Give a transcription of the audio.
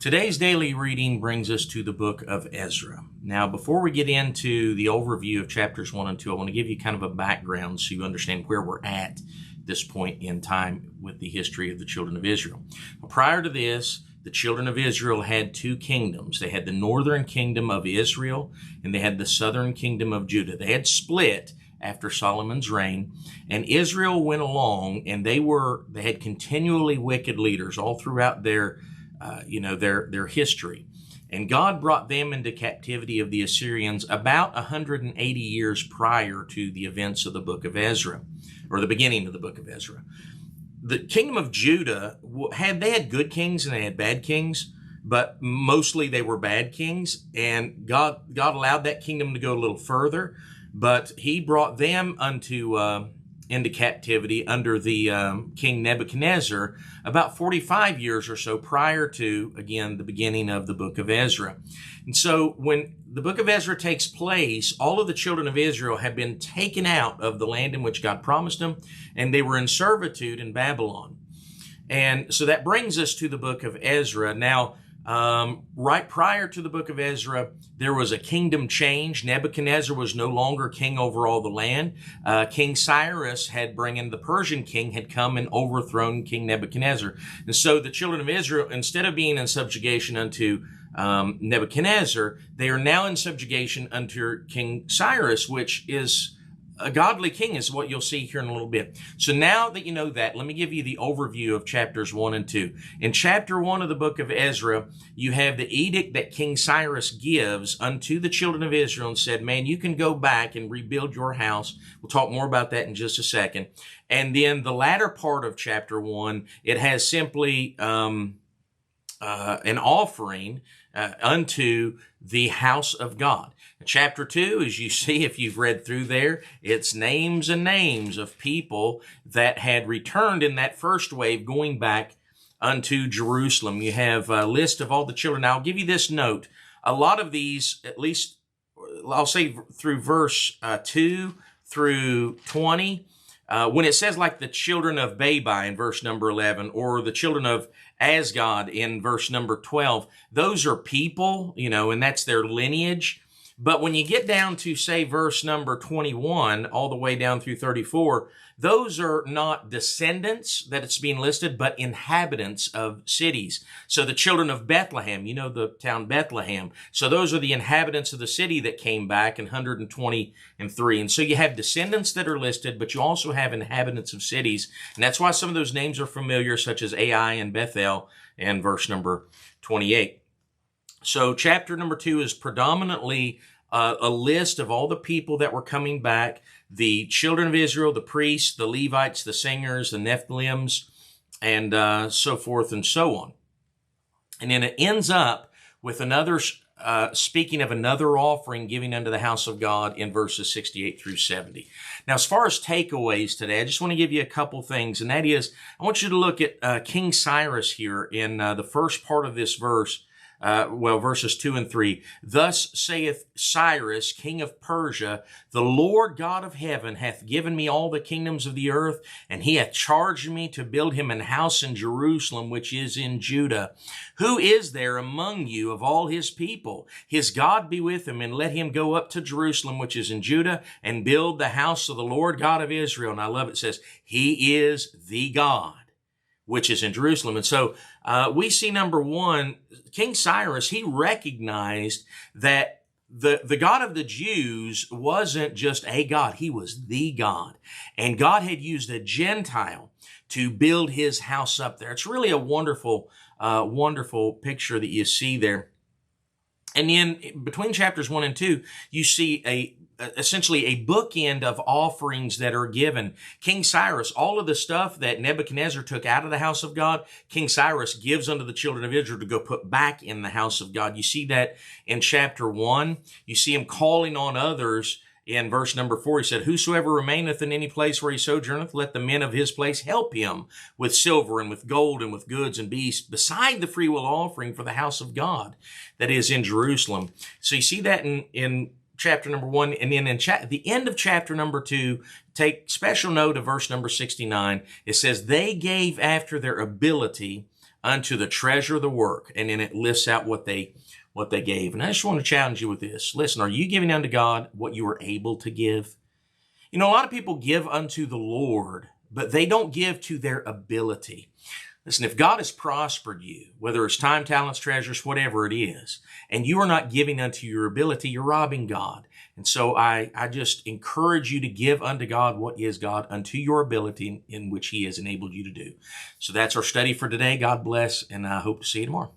Today's daily reading brings us to the book of Ezra. Now, before we get into the overview of chapters 1 and 2, I want to give you kind of a background so you understand where we're at this point in time with the history of the children of Israel. Prior to this, the children of Israel had two kingdoms. They had the northern kingdom of Israel, and they had the southern kingdom of Judah. They had split after Solomon's reign, and Israel went along, and they had continually wicked leaders all throughout their history. And God brought them into captivity of the Assyrians about 180 years prior to the events of the book of Ezra, or the beginning of the book of Ezra. The kingdom of Judah they had good kings and they had bad kings, but mostly they were bad kings. And God allowed that kingdom to go a little further, but He brought them into captivity under the King Nebuchadnezzar about 45 years or so prior to, again, the beginning of the book of Ezra. And so when the book of Ezra takes place, all of the children of Israel have been taken out of the land in which God promised them, and they were in servitude in Babylon. And so that brings us to the book of Ezra. Now, right prior to the book of Ezra, there was a kingdom change. Nebuchadnezzar was no longer king over all the land. King Cyrus the Persian king had come and overthrown King Nebuchadnezzar. And so the children of Israel, instead of being in subjugation unto Nebuchadnezzar, they are now in subjugation under King Cyrus, which is a godly king, is what you'll see here in a little bit. So now that you know that, let me give you the overview of chapters 1 and 2. In chapter 1 of the book of Ezra, you have the edict that King Cyrus gives unto the children of Israel and said, man, you can go back and rebuild your house. We'll talk more about that in just a second. And then the latter part of chapter 1, it has simply an offering unto the house of God. Chapter 2, as you see, if you've read through there, it's names and names of people that had returned in that first wave going back unto Jerusalem. You have a list of all the children. Now, I'll give you this note. A lot of these, at least I'll say through verse 2 through 20, when it says like the children of Babai in verse number 11, or the children of Asgod in verse number 12, those are people, and that's their lineage. But when you get down to, say, verse number 21, all the way down through 34, those are not descendants that it's being listed, but inhabitants of cities. So the children of Bethlehem, the town Bethlehem. So those are the inhabitants of the city that came back in 123. And so you have descendants that are listed, but you also have inhabitants of cities. And that's why some of those names are familiar, such as Ai and Bethel in verse number 28. So chapter number 2 is predominantly a list of all the people that were coming back, the children of Israel, the priests, the Levites, the singers, the Nephilims, and so forth and so on. And then it ends up with another, speaking of another offering giving unto the house of God in verses 68 through 70. Now, as far as takeaways today, I just want to give you a couple things, and that is, I want you to look at King Cyrus here in the first part of this verse. Verses 2 and 3. Thus saith Cyrus, king of Persia, the Lord God of heaven hath given me all the kingdoms of the earth, and he hath charged me to build him an house in Jerusalem, which is in Judah. Who is there among you of all his people? His God be with him, and let him go up to Jerusalem, which is in Judah, and build the house of the Lord God of Israel. And I love it says, he is the God which is in Jerusalem. And so we see, number one, King Cyrus, he recognized that the God of the Jews wasn't just a God, he was the God. And God had used a Gentile to build his house up there. It's really a wonderful picture that you see there. And then between chapters 1 and 2, you see essentially a bookend of offerings that are given. King Cyrus, all of the stuff that Nebuchadnezzar took out of the house of God, King Cyrus gives unto the children of Israel to go put back in the house of God. You see that in chapter 1. You see him calling on others. In verse number 4, he said, whosoever remaineth in any place where he sojourneth, let the men of his place help him with silver and with gold and with goods and beasts, beside the freewill offering for the house of God that is in Jerusalem. So you see that in chapter number 1, and then in the end of chapter number 2, take special note of verse number 69. It says, they gave after their ability unto the treasure of the work. And then it lists out what they gave. And I just want to challenge you with this. Listen, are you giving unto God what you are able to give? You know, a lot of people give unto the Lord, but they don't give to their ability. Listen, if God has prospered you, whether it's time, talents, treasures, whatever it is, and you are not giving unto your ability, you're robbing God. And so I just encourage you to give unto God what is God, unto your ability in which he has enabled you to do. So that's our study for today. God bless, and I hope to see you tomorrow.